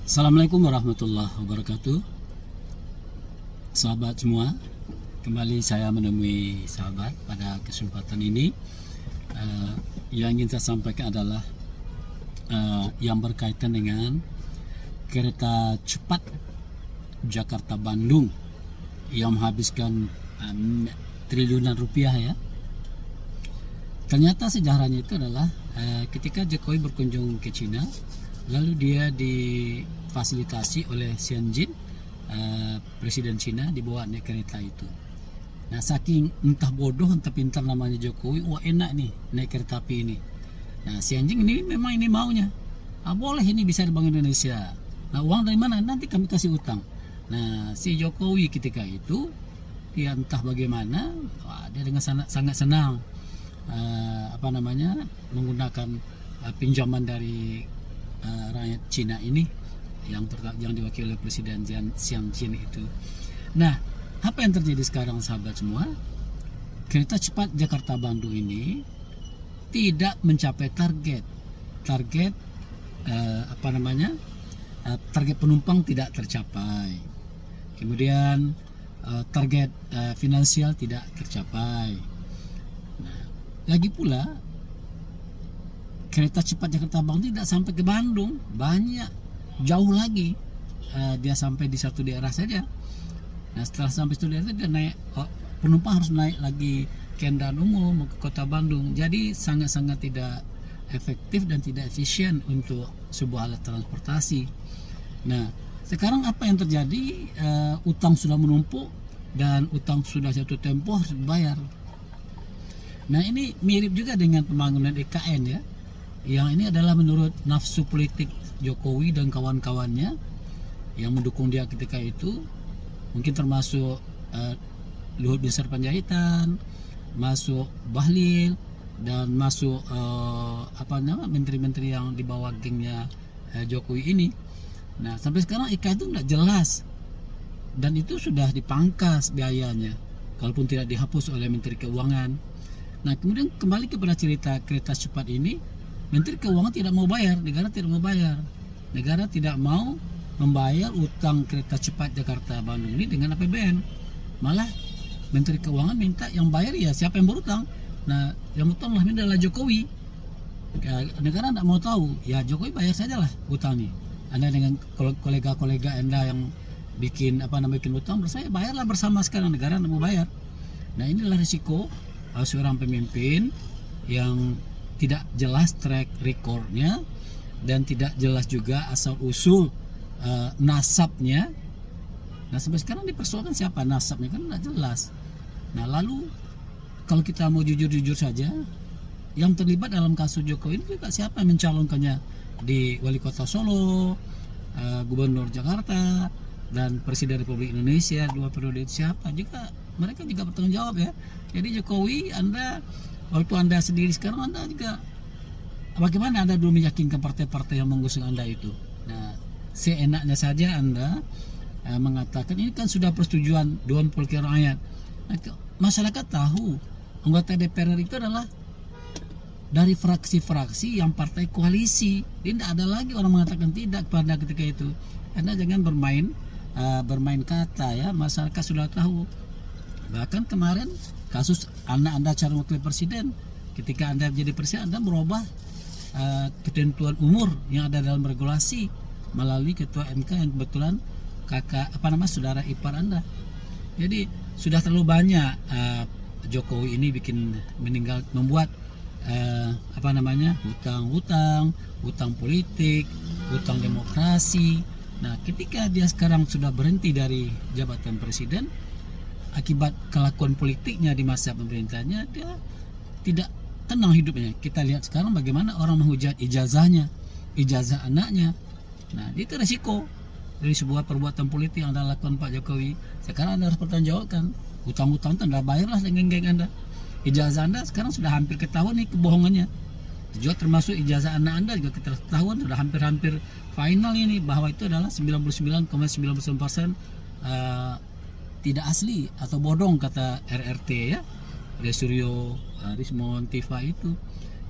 Assalamualaikum warahmatullahi wabarakatuh. Sahabat semua, kembali saya menemui sahabat pada kesempatan ini. Yang ingin saya sampaikan adalah yang berkaitan dengan kereta cepat Jakarta-Bandung yang menghabiskan triliunan rupiah ya. Ternyata sejarahnya itu adalah ketika Jokowi berkunjung ke Cina, lalu dia difasilitasi oleh Xi Jinping, presiden Cina, dibawa naik kereta itu. Nah, saking entah bodoh entah pintar namanya Jokowi, wah enak nih naik kereta api ini. Nah, Xi Jinping ini memang ini maunya. Boleh ini bisa di Bank Indonesia. Nah, uang dari mana? Nanti kami kasih utang. Nah, si Jokowi ketika itu dia entah bagaimana, dia dengan sangat senang menggunakan pinjaman dari rakyat Cina ini yang diwakili oleh Presiden Xi Jinping itu. Nah, apa yang terjadi sekarang sahabat semua? Kereta cepat Jakarta-Bandung ini tidak mencapai target target penumpang tidak tercapai. Kemudian target finansial tidak tercapai. Nah, lagi pula kereta cepat Jakarta-Bandung tidak sampai ke Bandung, jauh lagi. Dia sampai di satu daerah saja. Nah, setelah sampai satu daerah dia naik, penumpang harus naik lagi kendaraan umum ke kota Bandung. Jadi sangat-sangat tidak efektif dan tidak efisien untuk sebuah alat transportasi. Nah, sekarang apa yang terjadi? Utang sudah menumpuk dan utang sudah jatuh tempo harus dibayar. Nah, ini mirip juga dengan pembangunan IKN ya. Yang ini adalah menurut nafsu politik Jokowi dan kawan-kawannya yang mendukung dia ketika itu, mungkin termasuk Luhut Binsar Panjaitan, masuk Bahlil, dan masuk menteri-menteri yang di bawah gengnya Jokowi ini. Nah, sampai sekarang IKN itu tidak jelas dan itu sudah dipangkas biayanya, kalaupun tidak dihapus oleh Menteri Keuangan. Nah, kemudian kembali kepada cerita kereta cepat ini, Menteri Keuangan tidak mau bayar, negara tidak mau bayar. Negara tidak mau membayar utang kereta cepat Jakarta-Bandung ini dengan APBN. Malah Menteri Keuangan minta yang bayar ya siapa yang berutang. Nah, yang berutang adalah Jokowi. Negara tidak mau tahu, ya Jokowi bayar sajalah utang ini. Anda dengan kolega-kolega Anda yang bikin utang, saya bayarlah bersama sekarang, negara tidak mau bayar. Nah, inilah risiko seorang pemimpin yang tidak jelas track recordnya dan tidak jelas juga asal usul nasabnya. Nah, sampai sekarang dipersoalkan siapa nasabnya, kan tidak jelas. Nah, lalu kalau kita mau jujur-jujur saja, yang terlibat dalam kasus Jokowi ini juga siapa yang mencalonkannya di Wali Kota Solo, Gubernur Jakarta, dan Presiden Republik Indonesia 2 periode siapa juga, mereka juga bertanggung jawab ya. Jadi Jokowi, walaupun Anda sendiri sekarang, Anda juga bagaimana Anda dulu meyakinkan partai-partai yang mengusung Anda itu. Nah, seenaknya saja Anda mengatakan ini kan sudah persetujuan Dewan Perwakilan Rakyat. Nah, masyarakat tahu anggota DPR itu adalah dari fraksi-fraksi yang partai koalisi. Tidak ada lagi orang mengatakan tidak pada ketika itu. Anda jangan bermain kata ya, masyarakat sudah tahu. Bahkan kemarin kasus Anda calon wakil presiden, ketika Anda menjadi presiden, Anda merubah ketentuan umur yang ada dalam regulasi melalui ketua MK yang kebetulan saudara ipar Anda. Jadi sudah terlalu banyak Jokowi ini membuat hutang politik, hutang demokrasi. Nah, ketika dia sekarang sudah berhenti dari jabatan presiden akibat kelakuan politiknya di masa pemerintahnya, dia tidak tenang hidupnya. Kita lihat sekarang bagaimana orang menghujat ijazah anaknya. Nah, itu resiko dari sebuah perbuatan politik yang Anda lakukan Pak Jokowi. Sekarang Anda harus pertanggungjawabkan. Hutang-hutang Anda bayarlah dengan geng Anda. Ijazah Anda sekarang sudah hampir ketahuan nih kebohongannya. Juga termasuk ijazah anak Anda juga ketahuan, sudah hampir final ini bahwa itu adalah 99,99% tidak asli atau bodong kata RRT ya, Resuryo Rismon Tifa itu.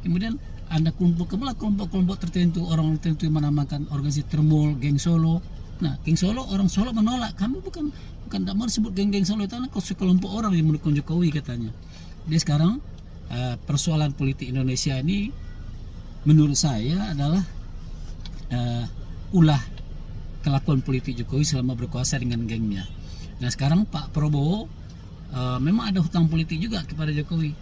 Kemudian Anda kumpulkanlah kelompok-kelompok tertentu, orang tertentu yang menamakan organisasi Termol, Geng Solo. Nah, Geng Solo, orang Solo menolak. Kami bukan tidak mau disebut geng-geng Solo, itu sekelompok orang yang mendukung Jokowi katanya. Jadi sekarang persoalan politik Indonesia ini menurut saya adalah ulah kelakuan politik Jokowi selama berkuasa dengan gengnya. Nah sekarang Pak Prabowo memang ada hutang politik juga kepada Jokowi.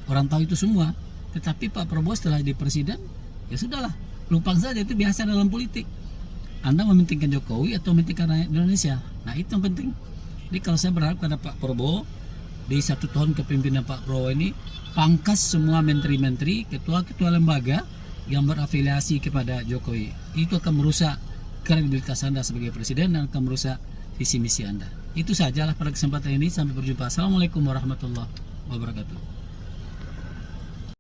Orang tahu itu semua. Tetapi Pak Prabowo setelah jadi presiden, ya sudahlah, lupakan saja, itu biasa dalam politik. Anda mementingkan Jokowi atau mementingkan rakyat Indonesia. Nah itu yang penting. Jadi kalau saya berharap kepada Pak Prabowo, di 1 tahun kepemimpinan Pak Prabowo ini, pangkas semua menteri-menteri, ketua-ketua lembaga yang berafiliasi kepada Jokowi. Itu akan merusak kredibilitas Anda sebagai presiden dan akan merusak visi misi Anda. Itu sajalah pada kesempatan ini. Sampai berjumpa. Assalamualaikum warahmatullahi wabarakatuh.